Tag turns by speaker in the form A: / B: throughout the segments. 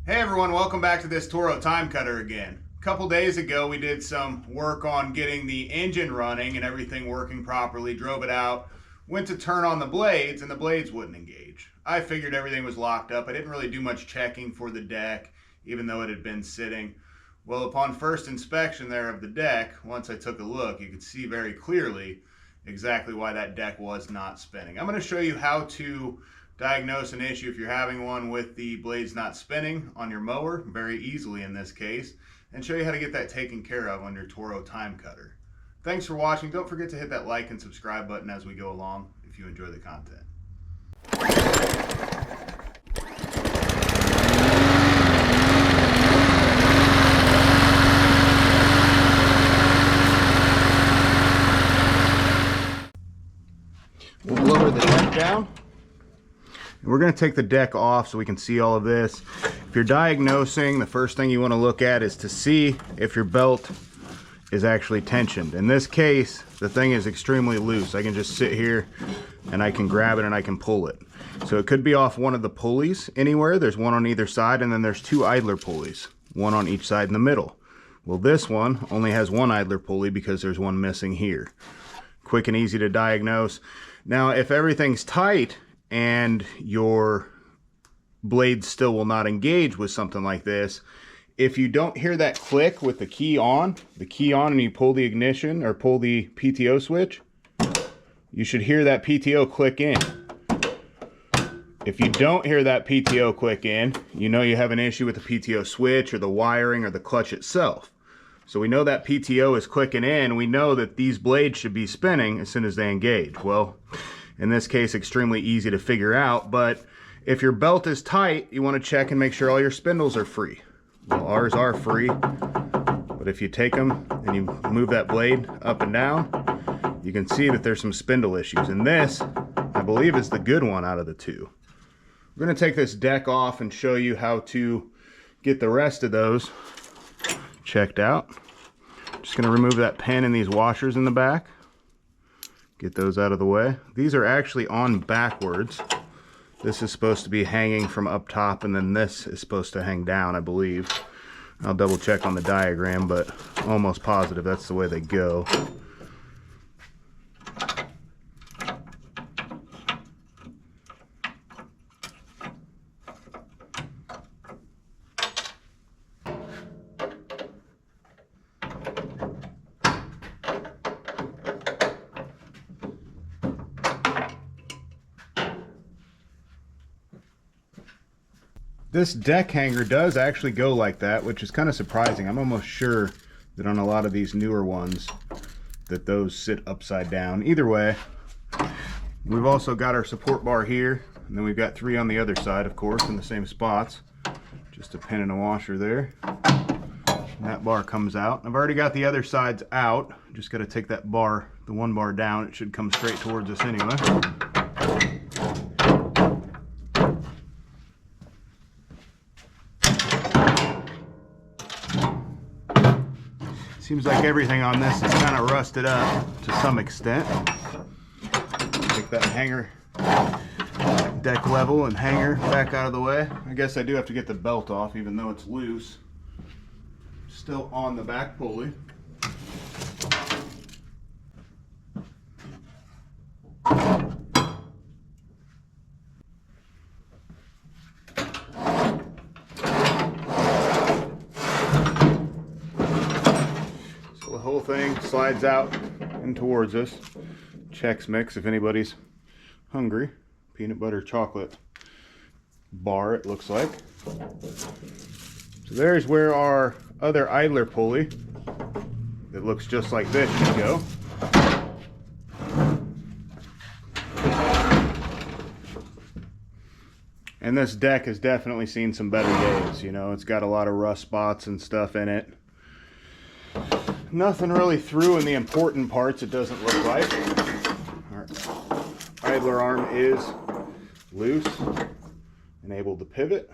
A: Hey everyone, welcome back to this Toro Timecutter again. A couple days ago we did some work on getting the engine running and everything working properly, drove it out, went to turn on the blades and the blades wouldn't engage. I figured everything was locked up. I didn't really do much checking for the deck, even though it had been sitting. Well, upon first inspection there of the deck, once I took a look, you could see very clearly exactly why that deck was not spinning. I'm going to show you how to diagnose an issue if you're having one with the blades not spinning on your mower, very easily in this case, and show you how to get that taken care of on your Toro Timecutter. Thanks for watching. Don't forget to hit that like and subscribe button as we go along if you enjoy the content. We'll lower the deck down. We're going to take the deck off so we can see all of this. If you're diagnosing, the first thing you want to look at is to see if your belt is actually tensioned. In this case, the thing is extremely loose. I can just sit here and I can grab it and I can pull it. So it could be off one of the pulleys anywhere. There's one on either side, and then there's two idler pulleys, one on each side in the middle. Well, this one only has one idler pulley because there's one missing here. Quick and easy to diagnose. Now, if everything's tight and your blade still will not engage with something like this, if you don't hear that click with the key on and you pull the ignition or pull the PTO switch, you should hear that PTO click in. If you don't hear that PTO click in, you know you have an issue with the PTO switch or the wiring or the clutch itself. So we know that PTO is clicking in. We know that these blades should be spinning as soon as they engage. Well, in this case, extremely easy to figure out, but if your belt is tight, you want to check and make sure all your spindles are free. Well, ours are free, but if you take them and you move that blade up and down, you can see that there's some spindle issues. And this, I believe, is the good one out of the two. We're going to take this deck off and show you how to get the rest of those checked out. Just going to remove that pin and these washers in the back. Get those out of the way. These are actually on backwards. This is supposed to be hanging from up top, and then this is supposed to hang down, I believe. I'll double check on the diagram, but almost positive that's the way they go. This deck hanger does actually go like that, which is kind of surprising. I'm almost sure that on a lot of these newer ones that those sit upside down. Either way, we've also got our support bar here, and then we've got three on the other side, of course, in the same spots. Just a pin and a washer there. And that bar comes out. I've already got the other sides out. Just got to take that bar, the one bar down. It should come straight towards us anyway. Seems like everything on this is kind of rusted up to some extent. Take that hanger, deck level and hanger back out of the way. I guess I do have to get the belt off even though it's loose. Still on the back pulley. Thing slides out and towards us. Chex Mix if anybody's hungry. Peanut butter chocolate bar, it looks like. So there's where our other idler pulley that looks just like this should go. And this deck has definitely seen some better days. You know, it's got a lot of rust spots and stuff in it. Nothing really through in the important parts, it doesn't look like. Our idler arm is loose and able to pivot.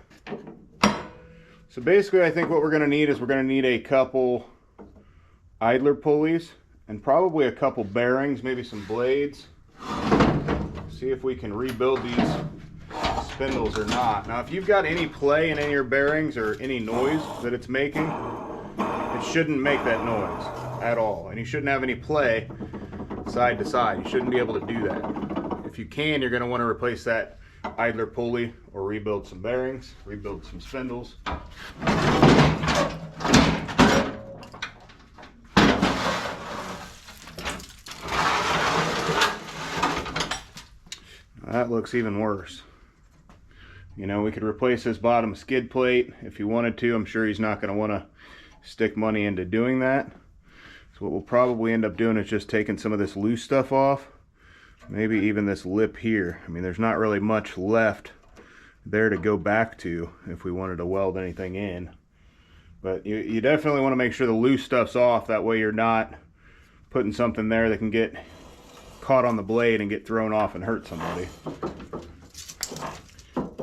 A: So basically I think what we're going to need is we're going to need a couple idler pulleys and probably a couple bearings, maybe some blades. See if we can rebuild these spindles or not. Now if you've got any play in any of your bearings or any noise that it's making, it shouldn't make that noise at all. And you shouldn't have any play side to side. You shouldn't be able to do that. If you can, you're going to want to replace that idler pulley or rebuild some bearings, rebuild some spindles. That looks even worse. You know, we could replace this bottom skid plate if he wanted to. I'm sure he's not going to want to stick money into doing that. So what we'll probably end up doing is just taking some of this loose stuff off. Maybe even this lip here. I mean, there's not really much left there to go back to if we wanted to weld anything in. But you definitely want to make sure the loose stuff's off. That way you're not putting something there that can get caught on the blade and get thrown off and hurt somebody.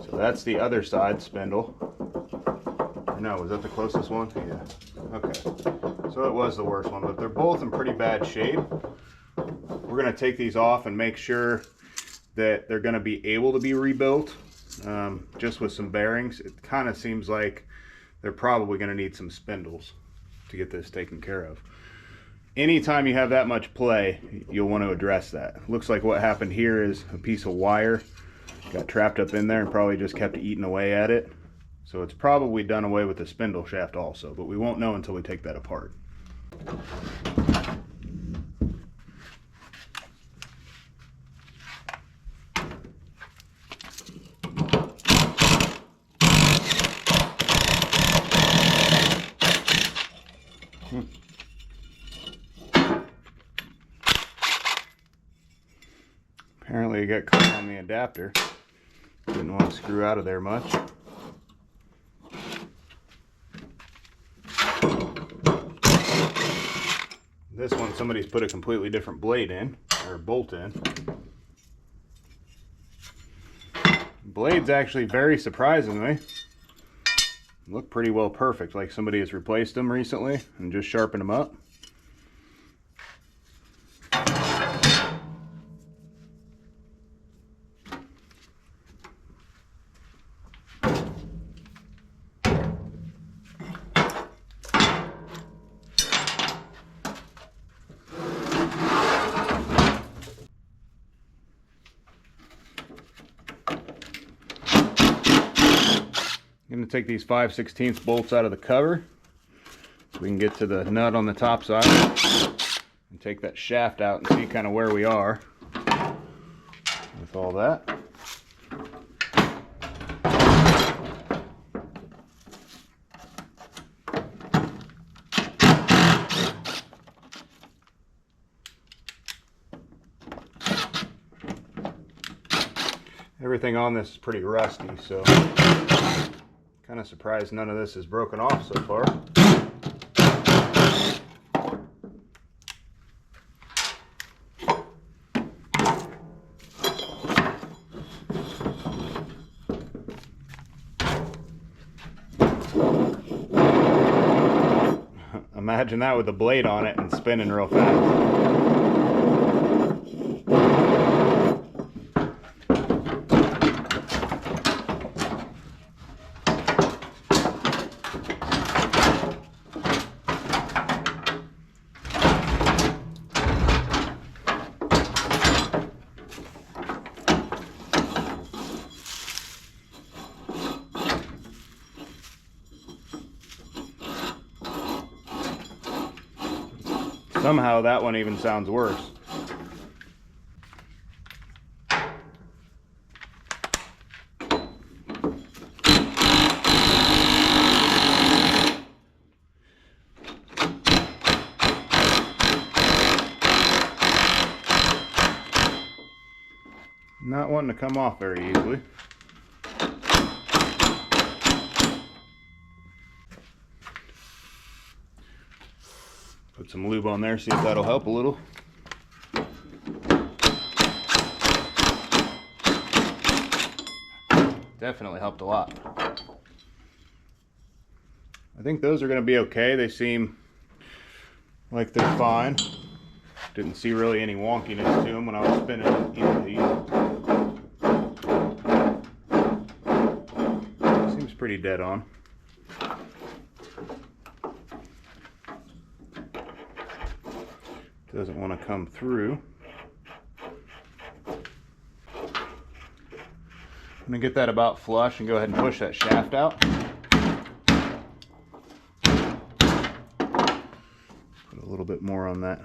A: So that's the other side spindle. No, was that the closest one? Yeah. Okay. So it was the worst one, but they're both in pretty bad shape. We're going to take these off and make sure that they're going to be able to be rebuilt. Just with some bearings, it kind of seems like they're probably going to need some spindles to get this taken care of. Anytime you have that much play, you'll want to address that. Looks like what happened here is a piece of wire got trapped up in there and probably just kept eating away at it. So it's probably done away with the spindle shaft also, but we won't know until we take that apart. Apparently it got caught on the adapter. Didn't want to screw out of there much. This one somebody's put a completely different blade in, or bolt in. Blades actually, very surprisingly, look pretty well perfect, like somebody has replaced them recently and just sharpened them up. I'm going to take these 5/16 bolts out of the cover so we can get to the nut on the top side and take that shaft out and see kind of where we are with all that. Everything on this is pretty rusty, so kind of surprised none of this is broken off so far. Imagine that with a blade on it and spinning real fast. Somehow that one even sounds worse. Not wanting to come off very easily. Put some lube on there, see if that'll help a little. Definitely helped a lot. I think those are going to be okay. They seem like they're fine. Didn't see really any wonkiness to them when I was spinning either of these. pretty dead on. Doesn't want to come through. I'm going to get that about flush and go ahead and push that shaft out. Put a little bit more on that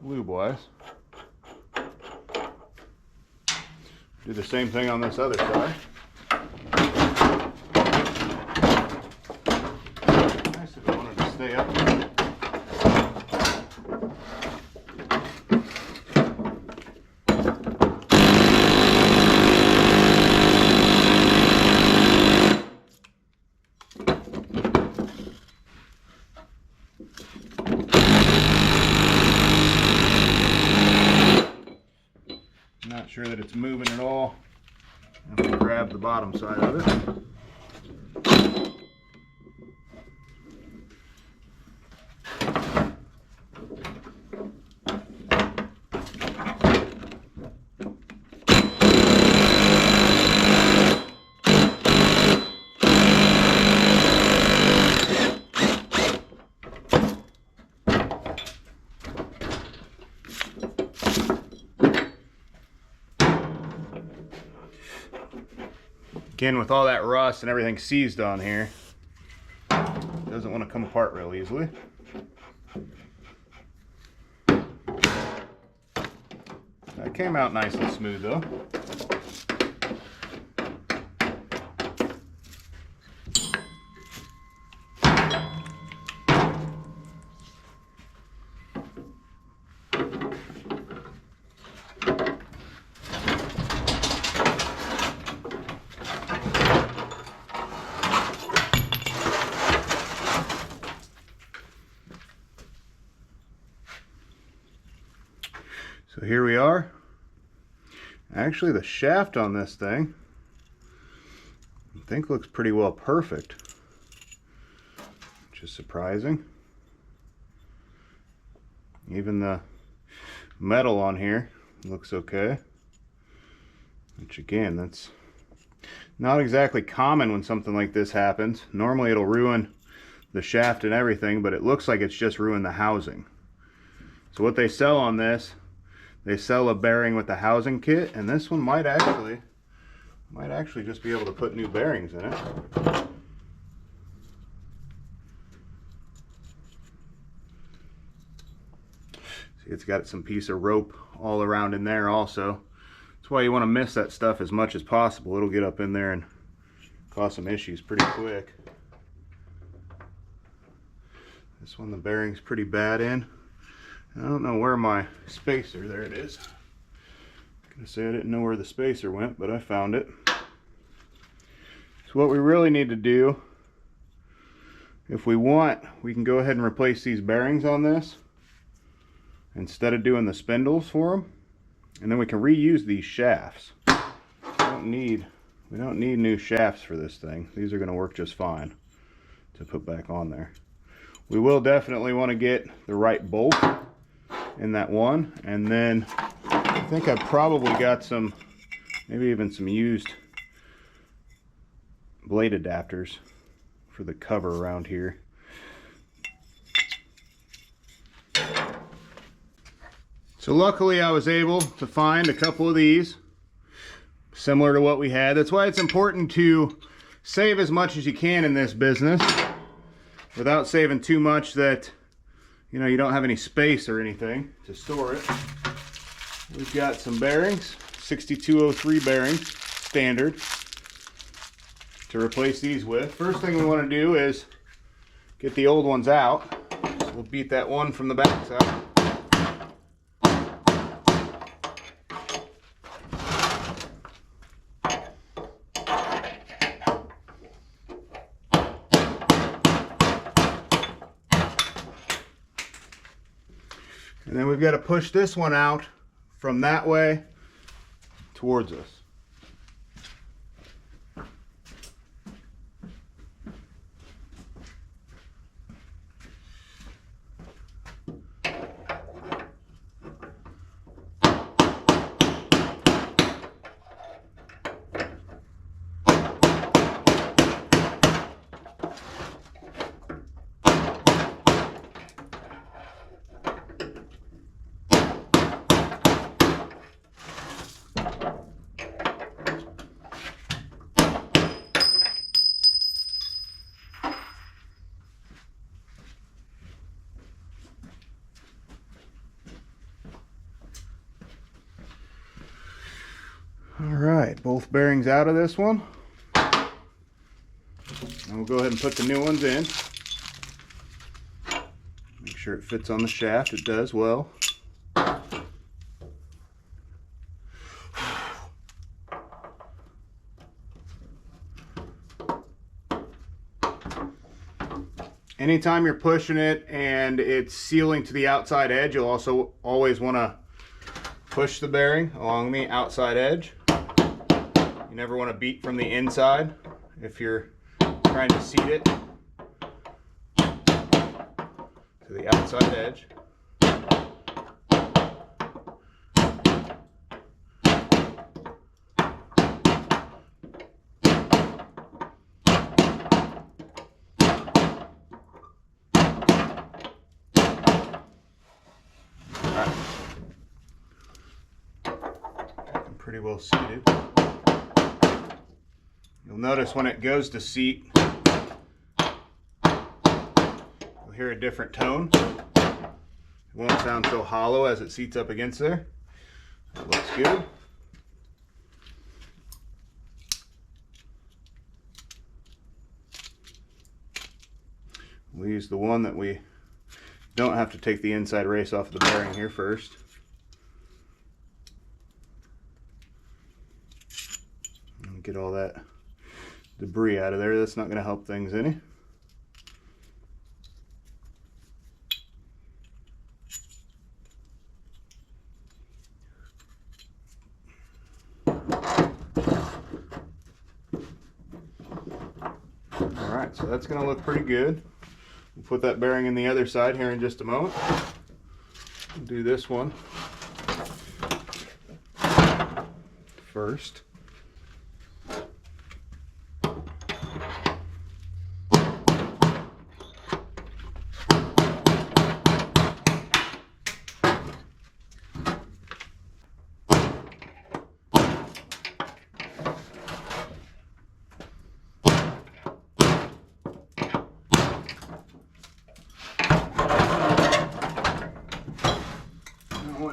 A: lube-wise. Do the same thing on this other side. Nice if I wanted to stay up. Not sure that it's moving at all. I'm going to grab the bottom side of it. Again, with all that rust and everything seized on here, it doesn't want to come apart real easily. That came out nice and smooth though. So here we are. Actually, the shaft on this thing, I think looks pretty well perfect, which is surprising. Even the metal on here looks okay, which again, that's not exactly common when something like this happens. Normally it'll ruin the shaft and everything, but it looks like it's just ruined the housing. So what they sell on this, they sell a bearing with the housing kit, and this one might actually just be able to put new bearings in it. See, it's got some piece of rope all around in there also. That's why you want to mist that stuff as much as possible. It'll get up in there and cause some issues pretty quick. This one, the bearing's pretty bad in. I don't know where my spacer, there it is. I'm gonna say I didn't know where the spacer went, but I found it. So what we really need to do, if we want, we can go ahead and replace these bearings on this instead of doing the spindles for them, and then we can reuse these shafts. We don't need new shafts for this thing. These are gonna work just fine to put back on there. We will definitely want to get the right bolt in that one, and then I think I've probably got some, maybe even some used blade adapters for the cover around here. So luckily I was able to find a couple of these similar to what we had. That's why it's important to save as much as you can in this business without saving too much that you don't have any space or anything to store it. We've got some bearings, 6203 bearings, standard, to replace these with. First thing we want to do is get the old ones out. So we'll beat that one from the back side. And then we've got to push this one out from that way towards us. Take both bearings out of this one. And we'll go ahead and put the new ones in. Make sure it fits on the shaft. It does well. Anytime you're pushing it and it's sealing to the outside edge, you'll also always want to push the bearing along the outside edge. You never want to beat from the inside if you're trying to seat it to the outside edge. Pretty well seated. You'll notice when it goes to seat, you'll hear a different tone. It won't sound so hollow as it seats up against there. That looks good. We'll use the one that we don't have to take the inside race off the bearing here first. Get all that debris out of there. That's not going to help things any. Alright, so that's going to look pretty good. We'll put that bearing in the other side here in just a moment. We'll do this one first.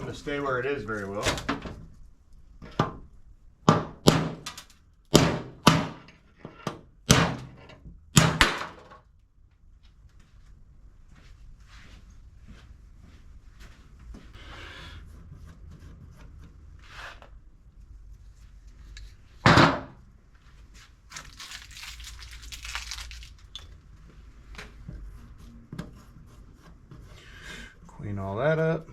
A: To stay where it is very well. Clean all that up.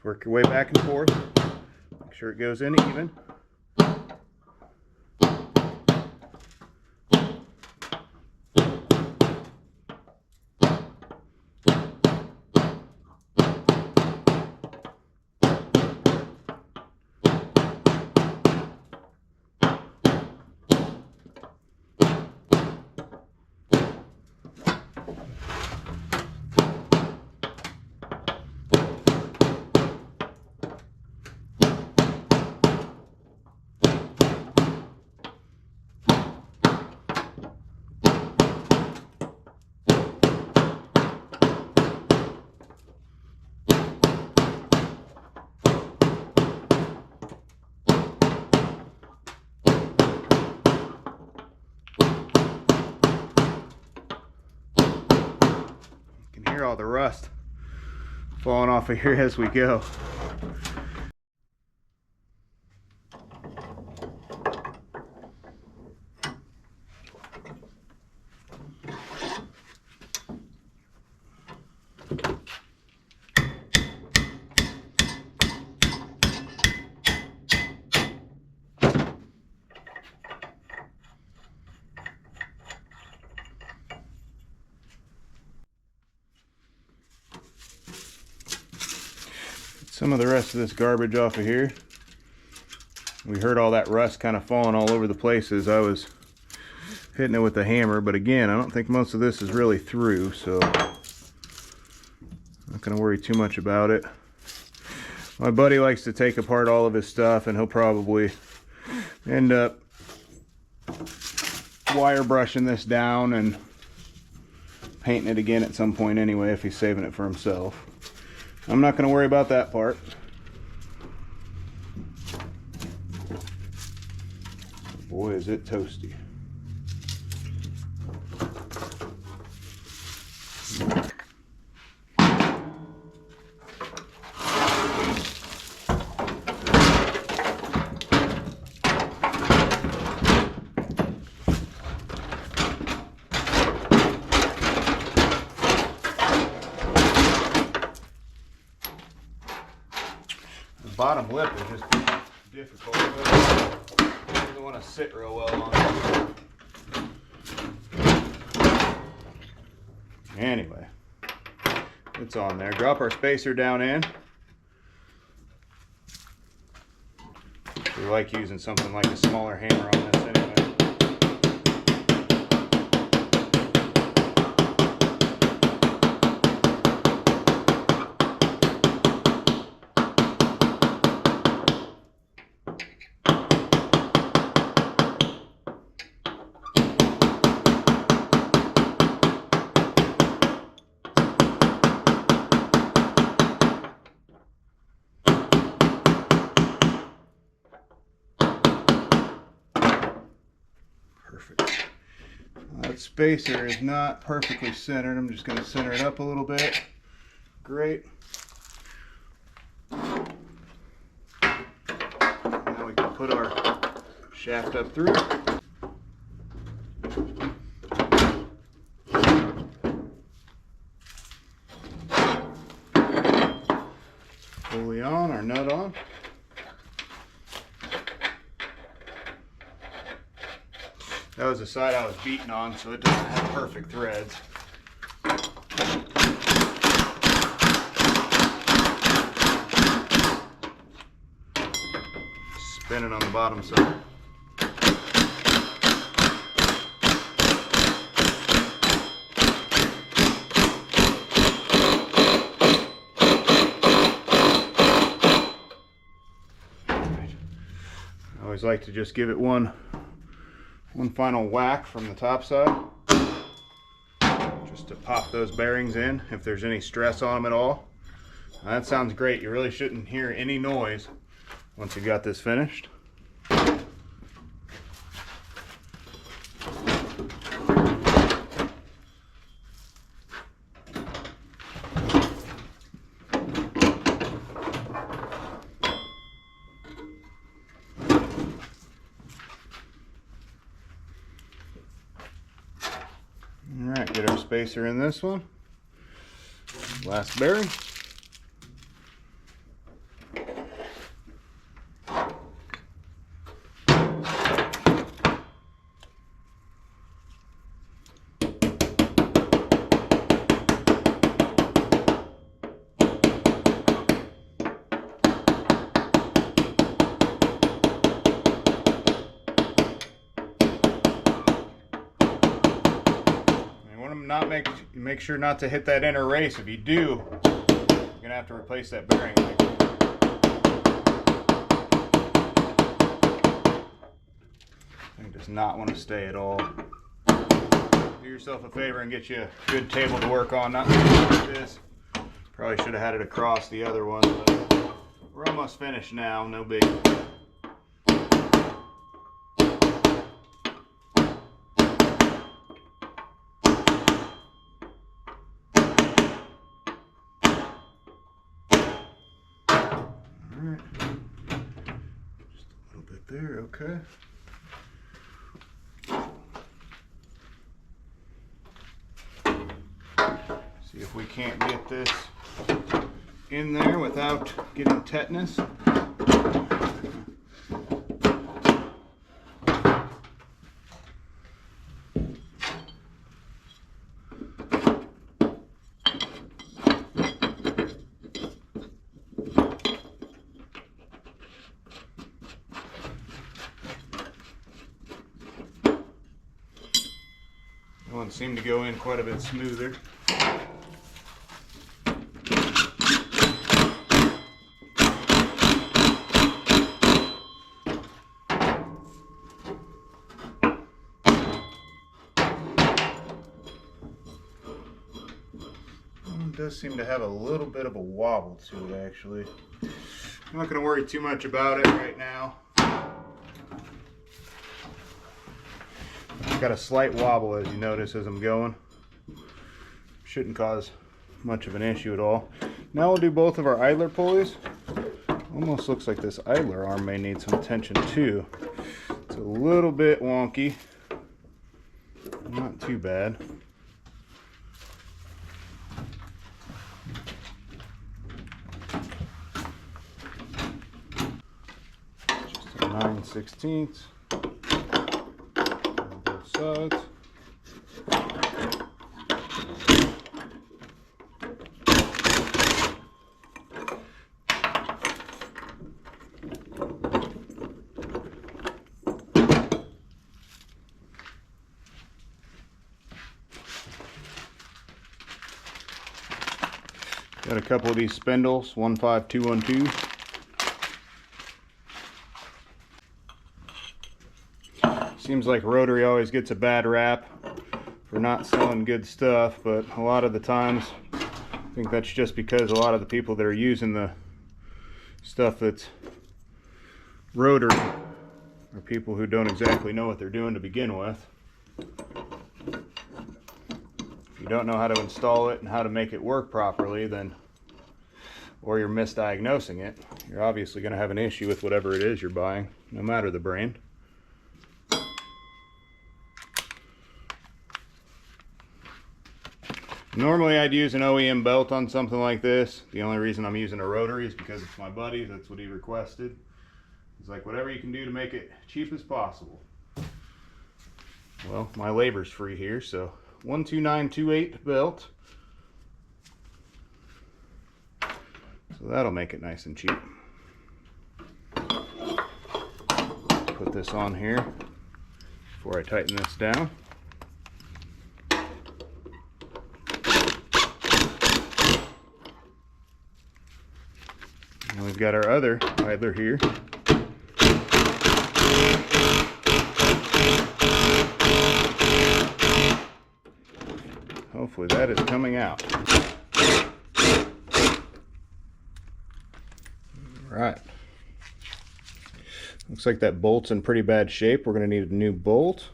A: Work your way back and forth. Make sure it goes in even. Hear all the rust falling off of here as we go. Some of the rest of this garbage off of here. We heard all that rust kind of falling all over the place as I was hitting it with the hammer, but again, I don't think most of this is really through, so I'm not going to worry too much about it. My buddy likes to take apart all of his stuff, and he'll probably end up wire brushing this down and painting it again at some point anyway if he's saving it for himself. I'm not going to worry about that part. Boy, is it toasty. The bottom lip is just difficult. It doesn't want to sit real well on it. Anyway, it's on there. Drop our spacer down in. We like using something like a smaller hammer on this anyway. Perfect. That spacer is not perfectly centered. I'm just going to center it up a little bit. Great. Now we can put our shaft up through. Pulley on, our nut on. That was the side I was beating on, so it doesn't have perfect threads. Spin it on the bottom side. I always like to just give it one final whack from the top side, just to pop those bearings in if there's any stress on them at all. That sounds great. You really shouldn't hear any noise once you got this finished. Alright, get our spacer in this one. Last bearing. Make sure not to hit that inner race. If you do, you're gonna have to replace that bearing. Thing does not want to stay at all. Do yourself a favor and get you a good table to work on, not like this. Probably should have had it across the other one, but we're almost finished now, no big. Alright, just a little bit there, okay. See if we can't get this in there without getting tetanus. one seemed to go in quite a bit smoother. It does seem to have a little bit of a wobble to it, actually. I'm not going to worry too much about it right now. Got a slight wobble, as you notice, as I'm going. Shouldn't cause much of an issue at all. Now we'll do both of our idler pulleys. Almost looks like this idler arm may need some attention too. It's a little bit wonky. Not too bad. Just a 9/16 on both sides. Got a couple of these spindles, 15212. Seems like rotary always gets a bad rap for not selling good stuff, but a lot of the times I think that's just because a lot of the people that are using the stuff that's rotary are people who don't exactly know what they're doing to begin with. If you don't know how to install it and how to make it work properly, then, or you're misdiagnosing it, you're obviously going to have an issue with whatever it is you're buying, no matter the brand. Normally I'd use an OEM belt on something like this. The only reason I'm using a rotary is because it's my buddy's. That's what he requested. He's like, whatever you can do to make it cheap as possible. Well, my labor's free here, so 12928 belt. So that'll make it nice and cheap. Put this on here before I tighten this down. And we've got our other idler here. Hopefully that is coming out. Alright. Looks like that bolt's in pretty bad shape. We're going to need a new bolt.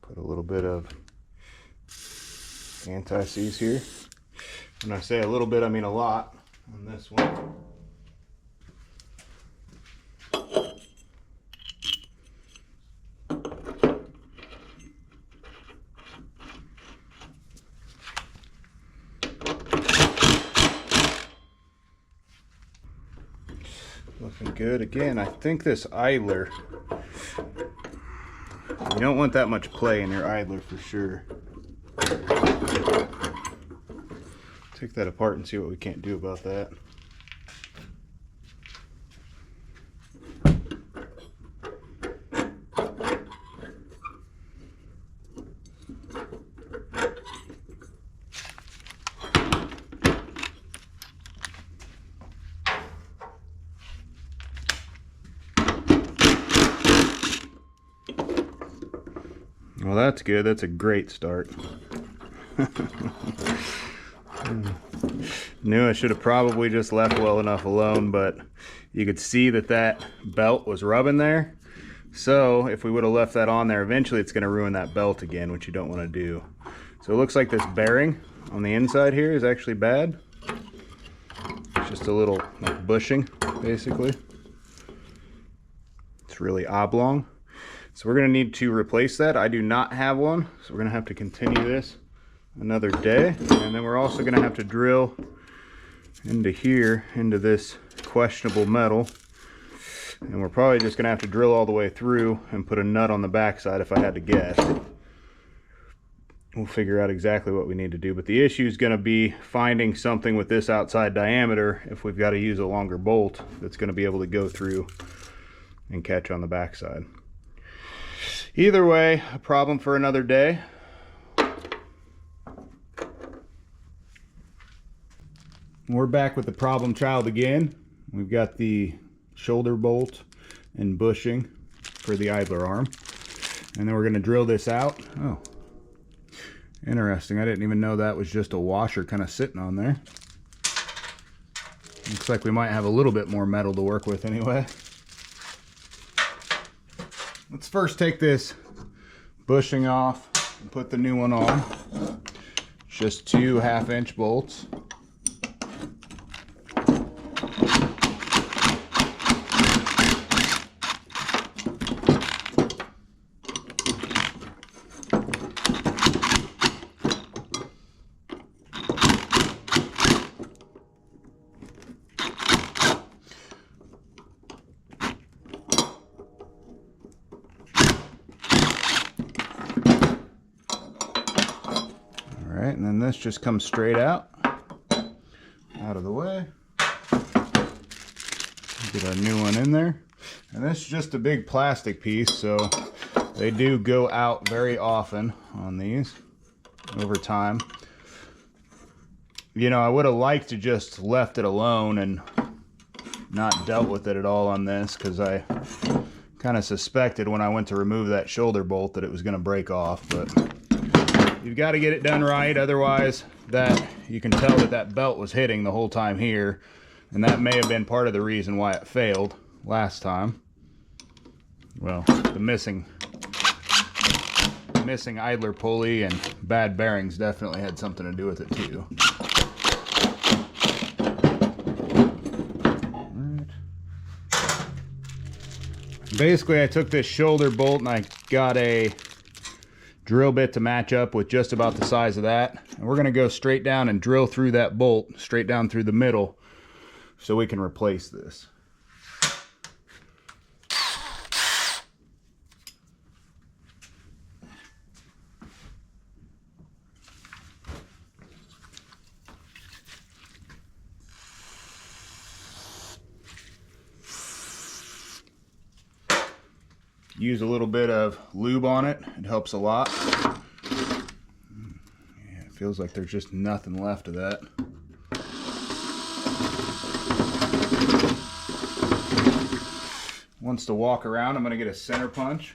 A: Put a little bit of anti-seize here. When I say a little bit, I mean a lot on this one. Looking good. Again, I think this idler, you don't want that much play in your idler for sure. Take that apart and see what we can't do about that. Well, that's good. That's a great start. Knew I should have probably just left well enough alone, but you could see that that belt was rubbing there. So if we would have left that on there, eventually it's going to ruin that belt again, which you don't want to do. So it looks like this bearing on the inside here is actually bad. It's just a little like bushing, basically. It's really oblong. So we're going to need to replace that. I do not have one, so we're going to have to continue this another day. And then we're also going to have to drill into here, into this questionable metal. And we're probably just going to have to drill all the way through and put a nut on the back side if I had to guess. we'll figure out exactly what we need to do. But the issue is going to be finding something with this outside diameter if we've got to use a longer bolt that's going to be able to go through and catch on the backside. Either way, a problem for another day. We're back with the problem child again. We've got the shoulder bolt and bushing for the idler arm. And then we're going to drill this out. Oh, interesting. I didn't even know that was just a washer kind of sitting on there. Looks like we might have a little bit more metal to work with anyway. Let's first take this bushing off and put the new one on. Just 2 1/2-inch bolts. And then this just comes straight out of the way. Get our new one in there. And this is just a big plastic piece, so they do go out very often on these over time. You know, I would have liked to just left it alone and not dealt with it at all on this, because I kind of suspected when I went to remove that shoulder bolt that it was going to break off, but you've got to get it done right, otherwise you can tell that belt was hitting the whole time here, and that may have been part of the reason why it failed last time. Well, the missing idler pulley and bad bearings definitely had something to do with it too. All right. Basically, I took this shoulder bolt and I got a drill bit to match up with just about the size of that, and we're going to go straight down and drill through that bolt straight down through the middle so we can replace this. Use a little bit of lube on it. It helps a lot. Yeah, it feels like there's just nothing left of that. Once to walk around, I'm going to get a center punch.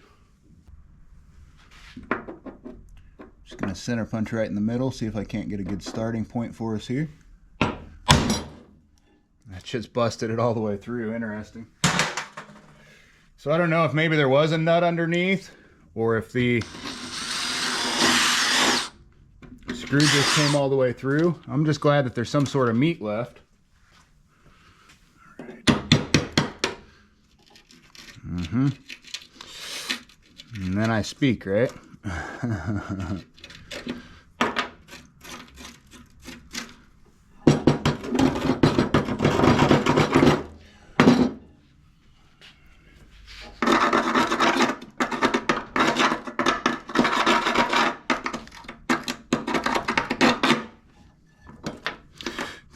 A: Just going to center punch right in the middle, see if I can't get a good starting point for us here. That just busted it all the way through. Interesting. So I don't know if maybe there was a nut underneath, or if the screw just came all the way through. I'm just glad that there's some sort of meat left. All right. And then I speak, right? I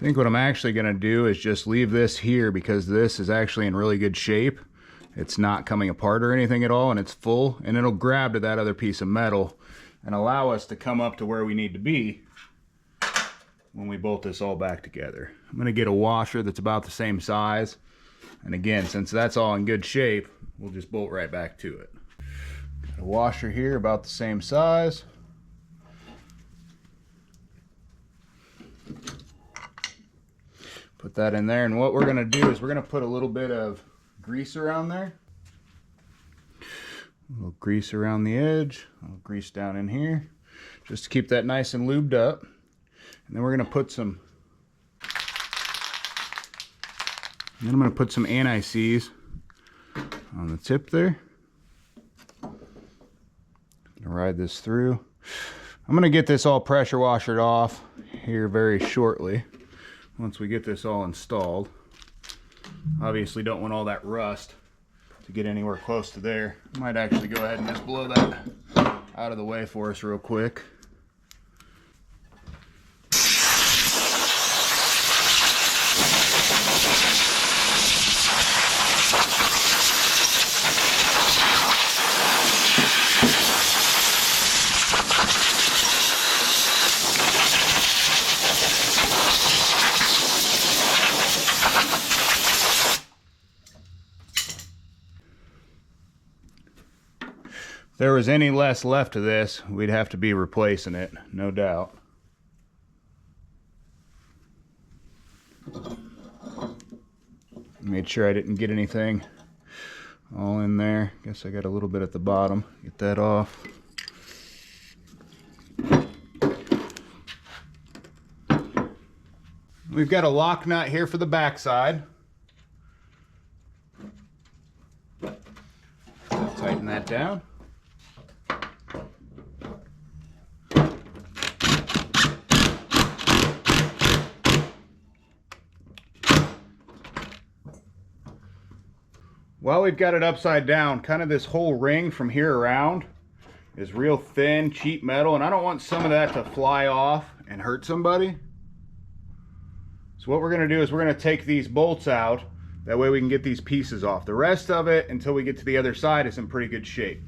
A: think what I'm actually going to do is just leave this here, because this is actually in really good shape. It's not coming apart or anything at all, and it's full, and it'll grab to that other piece of metal and allow us to come up to where we need to be when we bolt this all back together. I'm going to get a washer that's about the same size, and again, since that's all in good shape, we'll just bolt right back to it. Got a washer here about the same size. Put that in there, and what we're going to do is we're going to put a little bit of grease around there. A little grease around the edge, a little grease down in here, just to keep that nice and lubed up. And then we're going to put some, and then I'm going to put some anti-seize on the tip there. Ride this through. I'm going to get this all pressure washered off here very shortly. Once we get this all installed. Obviously don't want all that rust to get anywhere close to there. I might actually go ahead and just blow that out of the way for us real quick. If there was any less left of this, we'd have to be replacing it, no doubt. Made sure I didn't get anything all in there. Guess I got a little bit at the bottom. Get that off. We've got a lock nut here for the backside. Tighten that down. While we've got it upside down, kind of this whole ring from here around is real thin, cheap metal, and I don't want some of that to fly off and hurt somebody. So what we're going to do is we're going to take these bolts out. That way we can get these pieces off. The rest of it, until we get to the other side, is in pretty good shape.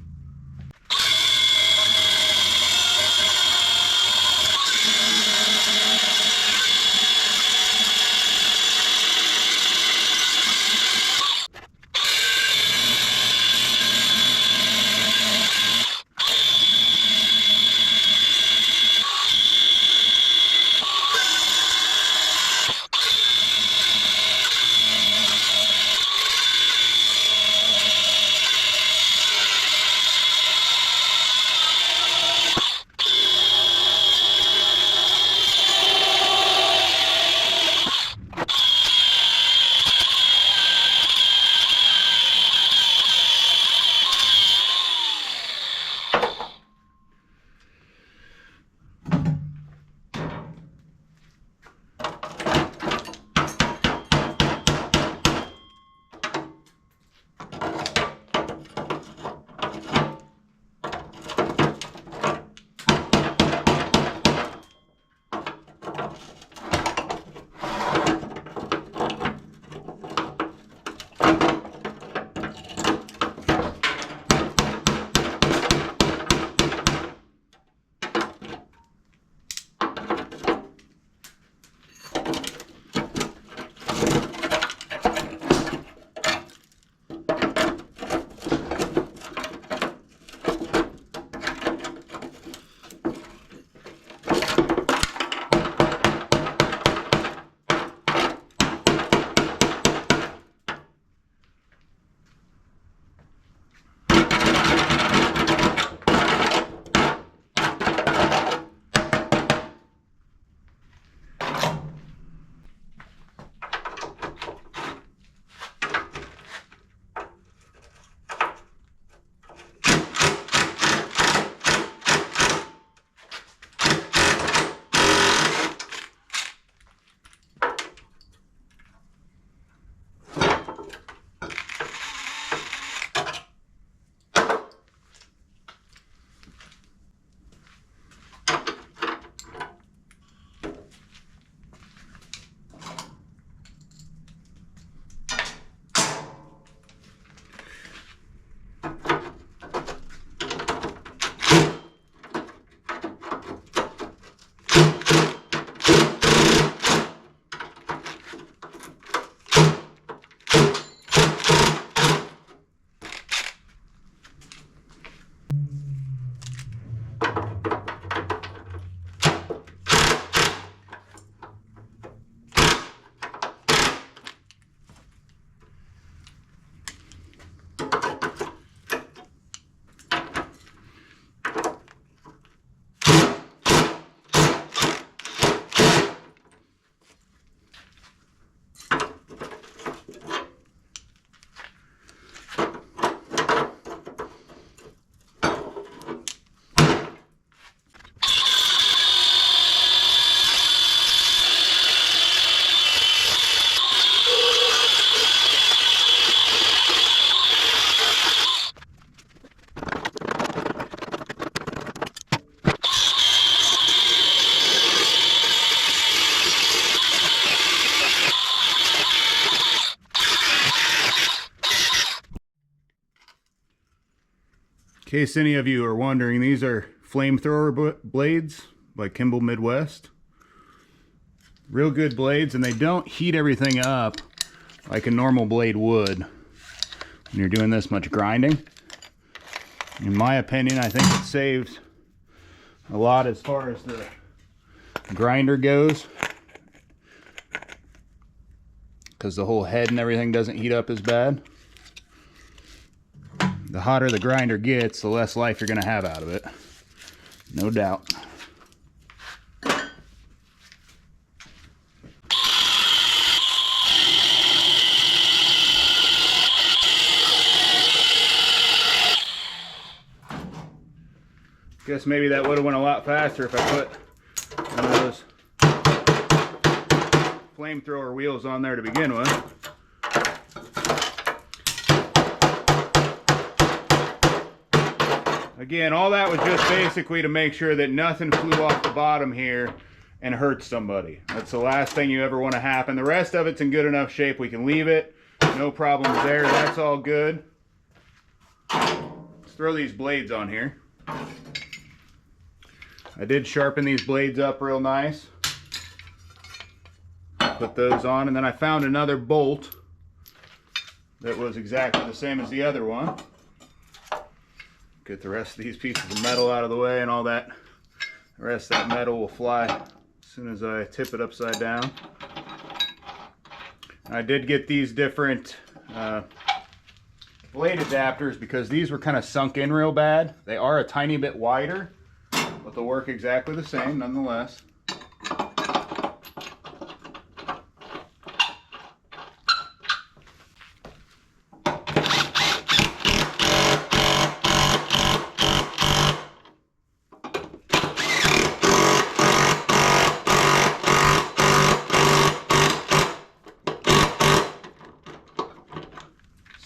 A: In case any of you are wondering, these are Flamethrower blades by Kimball Midwest. Real good blades, and they don't heat everything up like a normal blade would when you're doing this much grinding. In my opinion, I think it saves a lot as far as the grinder goes, because the whole head and everything doesn't heat up as bad. The hotter the grinder gets, the less life you're going to have out of it. No doubt. Guess maybe that would have went a lot faster if I put one of those Flamethrower wheels on there to begin with. Again, all that was just basically to make sure that nothing flew off the bottom here and hurt somebody. That's the last thing you ever want to happen. The rest of it's in good enough shape. We can leave it. No problems there. That's all good. Let's throw these blades on here. I did sharpen these blades up real nice. Put those on, and then I found another bolt that was exactly the same as the other one. Get the rest of these pieces of metal out of the way, and all that, the rest of that metal will fly as soon as I tip it upside down. I did get these different blade adapters because these were kind of sunk in real bad. They are a tiny bit wider, but they'll work exactly the same nonetheless.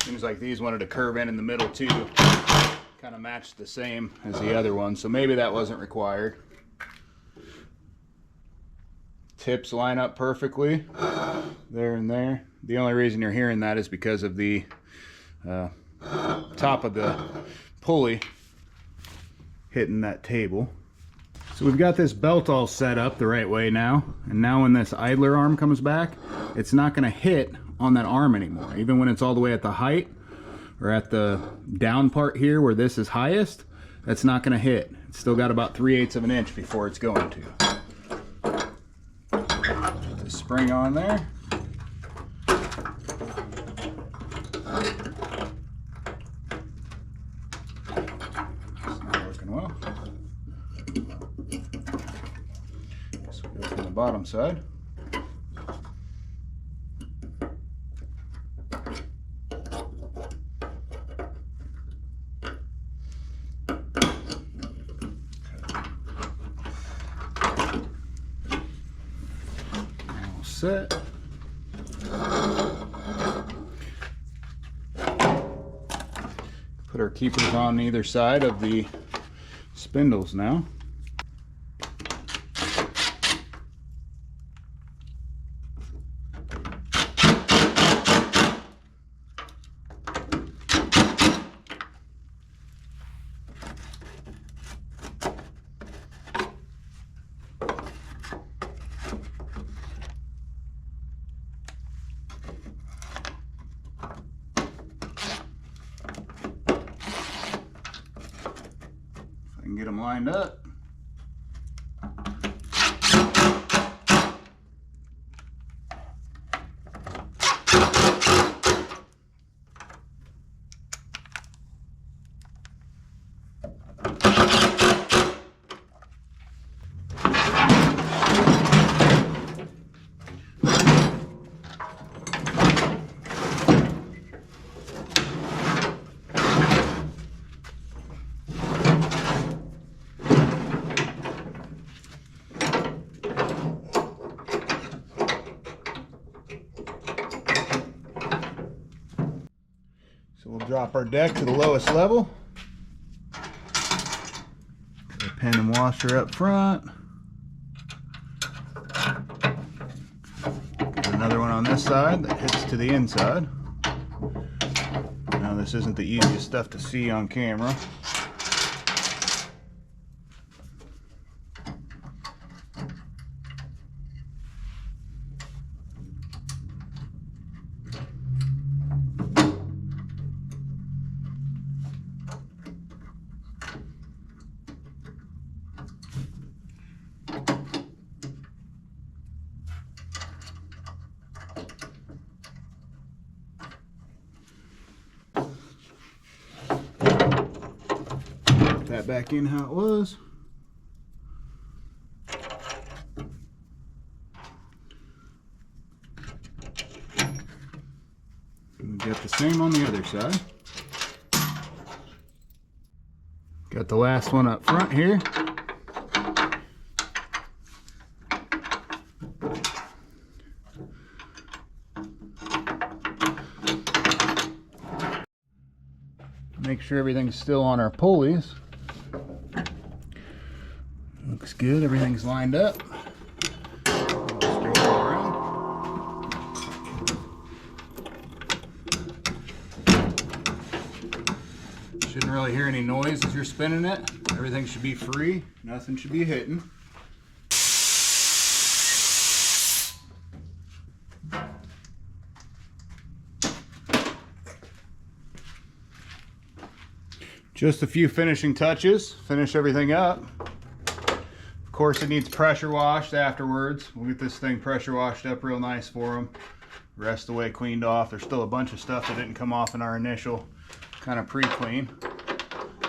A: Seems like these wanted to curve in the middle too. Kind of matched the same as the other one, so maybe that wasn't required. Tips line up perfectly there and there. The only reason you're hearing that is because of the top of the pulley hitting that table. So we've got this belt all set up the right way now, and now when this idler arm comes back, it's not going to hit on that arm anymore. Even when it's all the way at the height or at the down part here where this is highest, that's not going to hit. It's still got about 3/8 of an inch before it's going to. Put the spring on there. It's not working well. So we'll go from the bottom side. Set. Put our keepers on either side of the spindles now. And get them lined up. So we'll drop our deck to the lowest level. Put a pin and washer up front. Get another one on this side that hits to the inside. Now this isn't the easiest stuff to see on camera. that back in how it was. And we got the same on the other side. Got the last one up front here. Make sure everything's still on our pulleys. Looks good, everything's lined up. Straight around. Shouldn't really hear any noise as you're spinning it. Everything should be free, nothing should be hitting. Just a few finishing touches, finish everything up. Of course, it needs pressure washed afterwards. We'll get this thing pressure washed up real nice for them. Rest away cleaned off. There's still a bunch of stuff that didn't come off in our initial kind of pre-clean.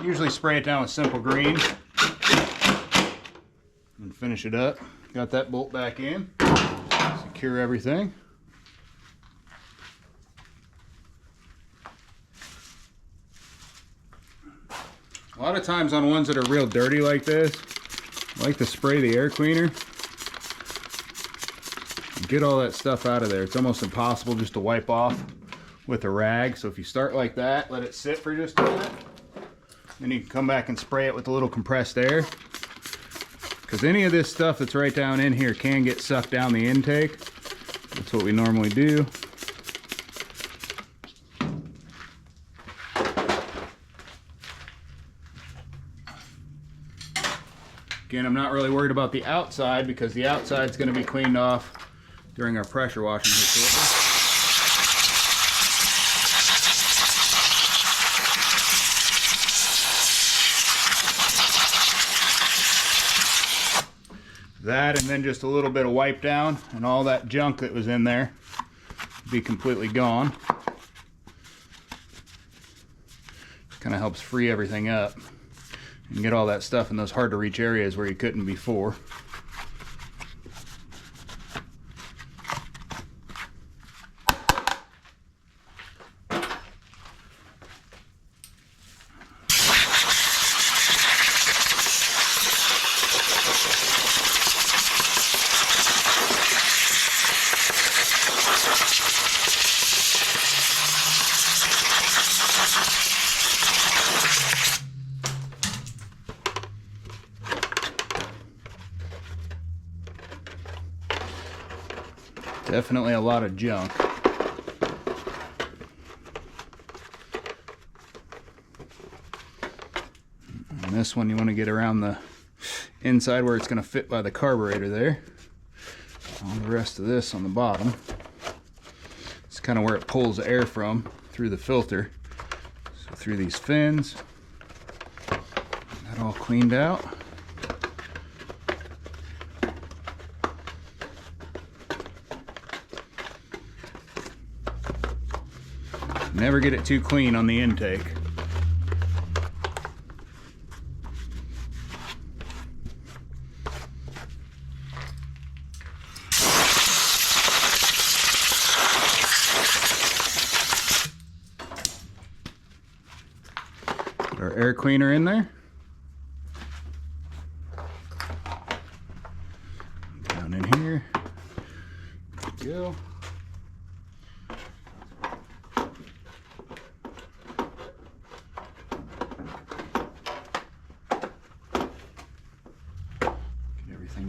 A: Usually spray it down with simple green and finish it up. Got that bolt back in, secure everything. A lot of times on ones that are real dirty like this, I like to spray the air cleaner and get all that stuff out of there. It's almost impossible just to wipe off with a rag. So if you start like that, let it sit for just a minute, then you can come back and spray it with a little compressed air. Because any of this stuff that's right down in here can get sucked down the intake. That's what we normally do. Again, I'm not really worried about the outside because the outside's going to be cleaned off during our pressure washing here shortly. That and then just a little bit of wipe down and all that junk that was in there will be completely gone. Kind of helps free everything up and get all that stuff in those hard to reach areas where you couldn't before. Definitely a lot of junk. And this one you want to get around the inside where it's going to fit by the carburetor there. All the rest of this on the bottom. It's kind of where it pulls air from through the filter. So through these fins. That all cleaned out. Never get it too clean on the intake. Put our air cleaner in there. Down in here. There we go.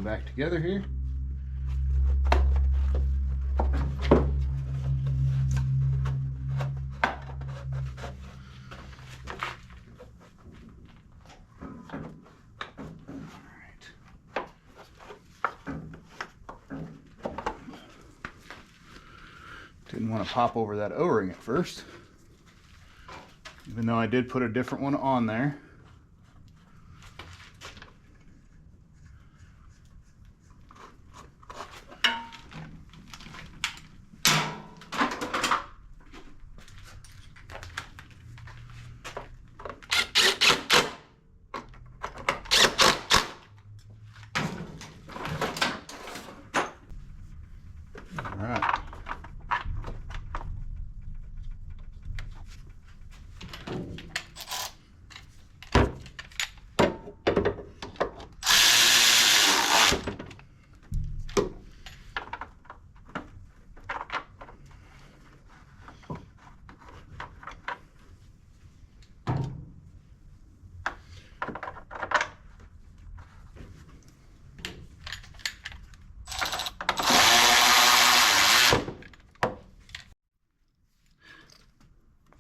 A: Back together here. Didn't want to pop over that O-ring at first, even though I did put a different one on there.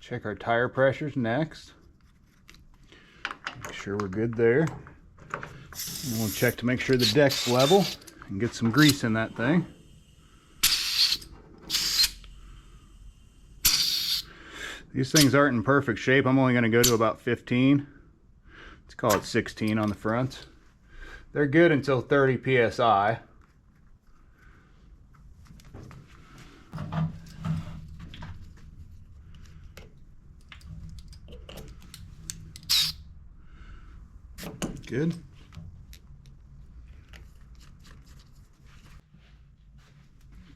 A: Check our tire pressures next. Make sure we're good there. And we'll check to make sure the deck's level and get some grease in that thing. These things aren't in perfect shape. I'm only going to go to about 15. Let's call it 16 on the front. They're good until 30 psi. Good.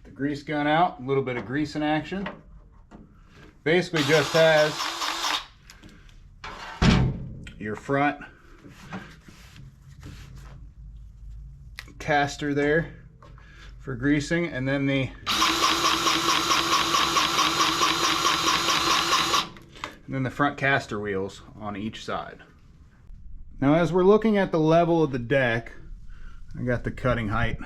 A: The grease gun out, a little bit of grease in action. Basically just has your front caster there for greasing, and then the front caster wheels on each side. Now as we're looking at the level of the deck, I got the cutting height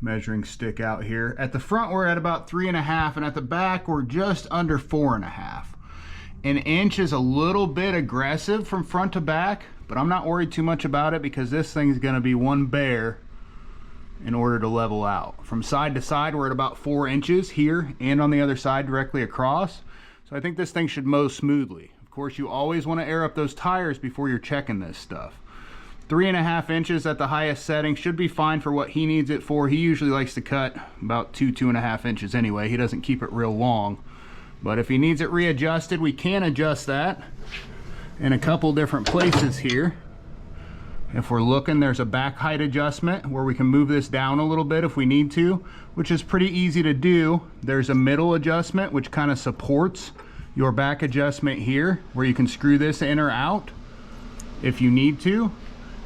A: measuring stick out here. At the front we're at about 3.5, and at the back we're just under 4.5. An inch is a little bit aggressive from front to back, but I'm not worried too much about it because this thing's going to be one bear in order to level out. From side to side we're at about 4 inches here and on the other side directly across. So I think this thing should mow smoothly. Of course, you always want to air up those tires before you're checking this stuff. 3.5 inches at the highest setting should be fine for what he needs it for. He usually likes to cut about 2.5 inches anyway. He doesn't keep it real long. But if he needs it readjusted, we can adjust that in a couple different places here. If we're looking, there's a back height adjustment where we can move this down a little bit if we need to, which is pretty easy to do. There's a middle adjustment which kind of supports your back adjustment here, where you can screw this in or out if you need to.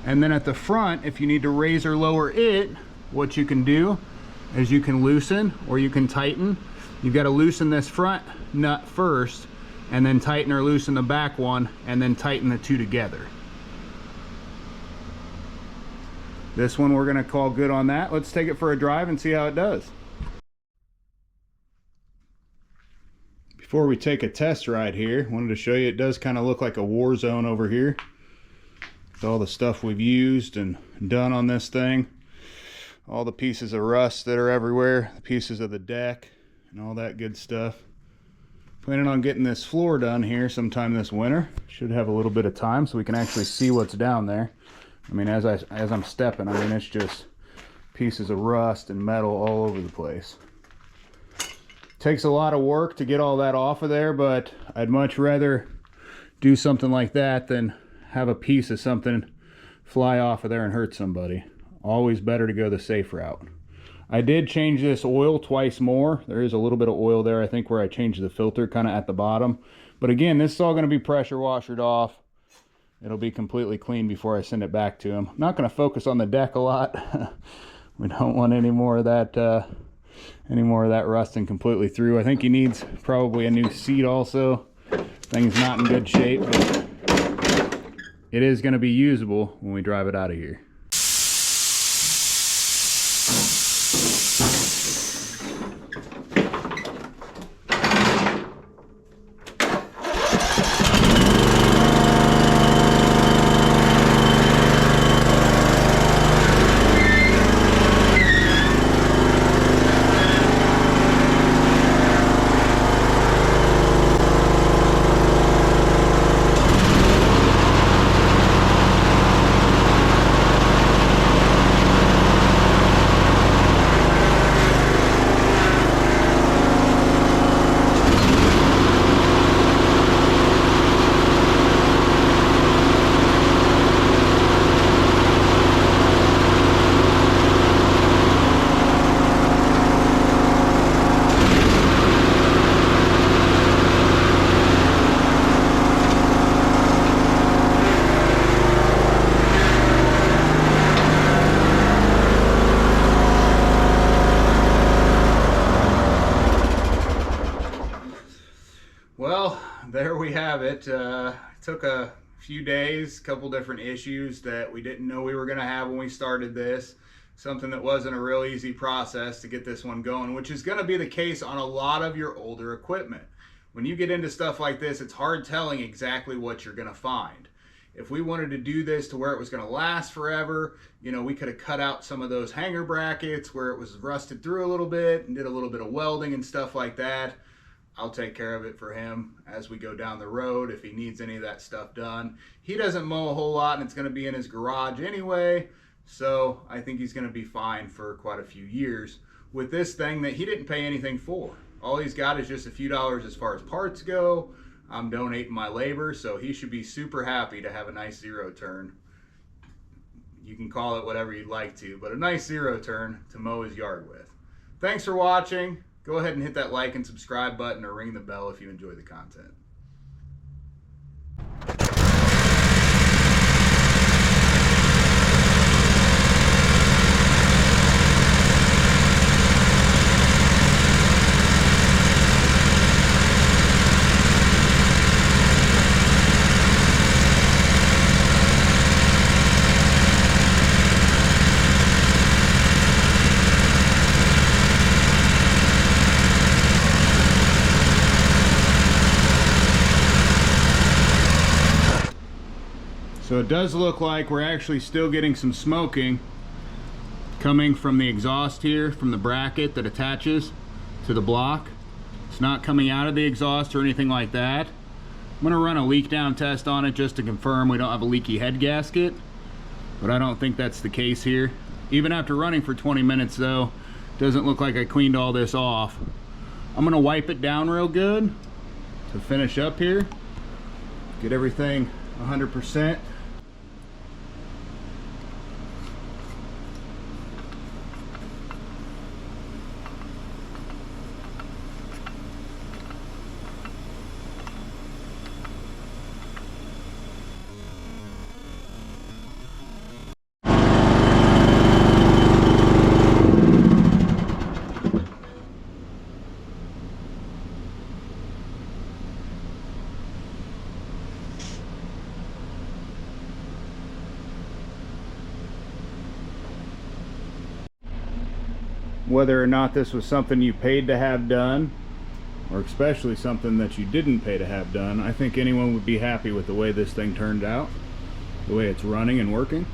A: And then at the front, if you need to raise or lower it, what you can do is you can loosen or you can tighten. You've got to loosen this front nut first, and then tighten or loosen the back one, and then tighten the two together. This one we're going to call good on that. Let's take it for a drive and see how it does. Before we take a test ride here, I wanted to show you it does kind of look like a war zone over here. With all the stuff we've used and done on this thing. All the pieces of rust that are everywhere, the pieces of the deck, and all that good stuff. Planning on getting this floor done here sometime this winter. Should have a little bit of time so we can actually see what's down there. I mean, as I'm stepping, I mean, it's just pieces of rust and metal all over the place. Takes a lot of work to get all that off of there, but I'd much rather do something like that than have a piece of something fly off of there and hurt somebody. Always better to go the safe route. I did change this oil twice more. There is a little bit of oil there, I think, where I changed the filter kind of at the bottom. But again, this is all going to be pressure washered off. It'll be completely clean before I send it back to him. I'm not going to focus on the deck a lot. We don't want any more of that rusting completely through. I think he needs probably a new seat also. Thing's not in good shape, but it is going to be usable when we drive it out of here. Well, there we have it. It took a few days, a couple different issues that we didn't know we were going to have when we started this. Something that wasn't a real easy process to get this one going, which is going to be the case on a lot of your older equipment. when you get into stuff like this, it's hard telling exactly what you're going to find. If we wanted to do this to where it was going to last forever, you know, we could have cut out some of those hanger brackets where it was rusted through a little bit and did a little bit of welding and stuff like that. I'll take care of it for him as we go down the road if he needs any of that stuff done. He doesn't mow a whole lot, and it's going to be in his garage anyway, so I think he's going to be fine for quite a few years with this thing that he didn't pay anything for. All he's got is just a few dollars as far as parts go. I'm donating my labor, so he should be super happy to have a nice zero turn. You can call it whatever you'd like to, but a nice zero turn to mow his yard with. Thanks for watching. Go ahead and hit that like and subscribe button or ring the bell if you enjoy the content. So it does look like we're actually still getting some smoking coming from the exhaust here, from the bracket that attaches to the block. It's not coming out of the exhaust or anything like that. I'm gonna run a leak down test on it just to confirm we don't have a leaky head gasket, but I don't think that's the case here. Even after running for 20 minutes though, doesn't look like I cleaned all this off. I'm gonna wipe it down real good to finish up here, get everything 100%. Whether or not this was something you paid to have done, or especially something that you didn't pay to have done, I think anyone would be happy with the way this thing turned out, the way it's running and working.